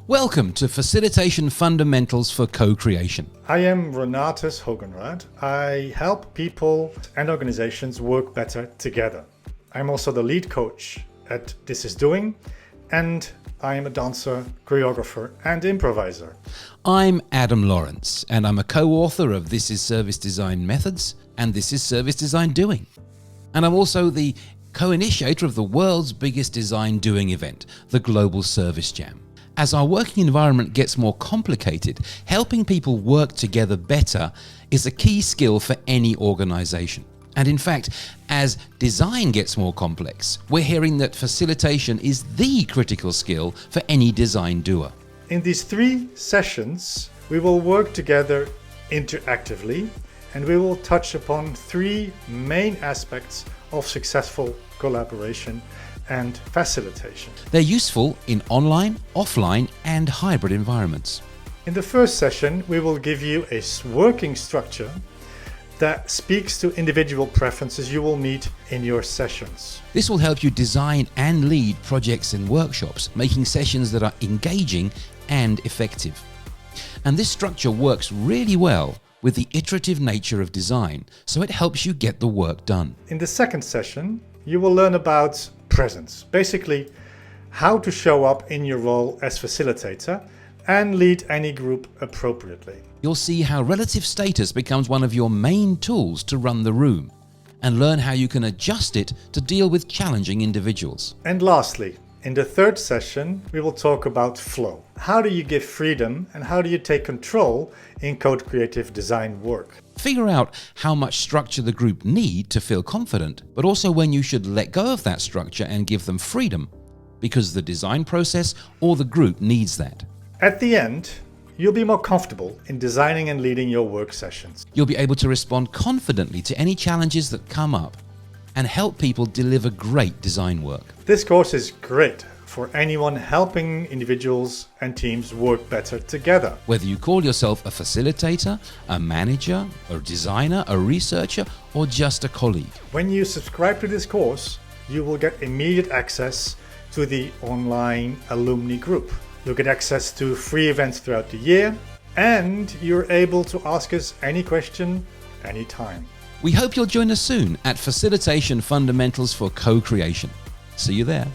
Welcome to Facilitation Fundamentals for Co-Creation. I am Renatus Hoogenraad. I help people and organizations work better together. I'm also the lead coach at This Is Doing, and I am a dancer, choreographer, and improviser. I'm Adam Lawrence, and I'm a co-author of This Is Service Design Methods and This Is Service Design Doing. And I'm also the co-initiator of the world's biggest design doing event, the Global Service Jam. As our working environment gets more complicated, helping people work together better is a key skill for any organization. And in fact, as design gets more complex, we're hearing that facilitation is the critical skill for any design doer. In these 3 sessions, we will work together interactively, and we will touch upon 3 main aspects of successful collaboration and facilitation. They're useful in online, offline, and hybrid environments. In the first session, we will give you a working structure that speaks to individual preferences you will meet in your sessions. This will help you design and lead projects and workshops, making sessions that are engaging and effective. And this structure works really well with the iterative nature of design, so it helps you get the work done. In the second session, you will learn about presence, basically how to show up in your role as facilitator and lead any group appropriately. You'll see how relative status becomes one of your main tools to run the room, and learn how you can adjust it to deal with challenging individuals. And lastly, in the third session, we will talk about flow. How do you give freedom and how do you take control in code-creative design work? Figure out how much structure the group need to feel confident, but also when you should let go of that structure and give them freedom, because the design process or the group needs that. At the end, you'll be more comfortable in designing and leading your work sessions. You'll be able to respond confidently to any challenges that come up and help people deliver great design work. This course is great for anyone helping individuals and teams work better together. Whether you call yourself a facilitator, a manager, a designer, a researcher, or just a colleague. When you subscribe to this course, you will get immediate access to the online alumni group. You'll get access to free events throughout the year, and you're able to ask us any question, anytime. We hope you'll join us soon at Facilitation Fundamentals for Co-Creation. See you there.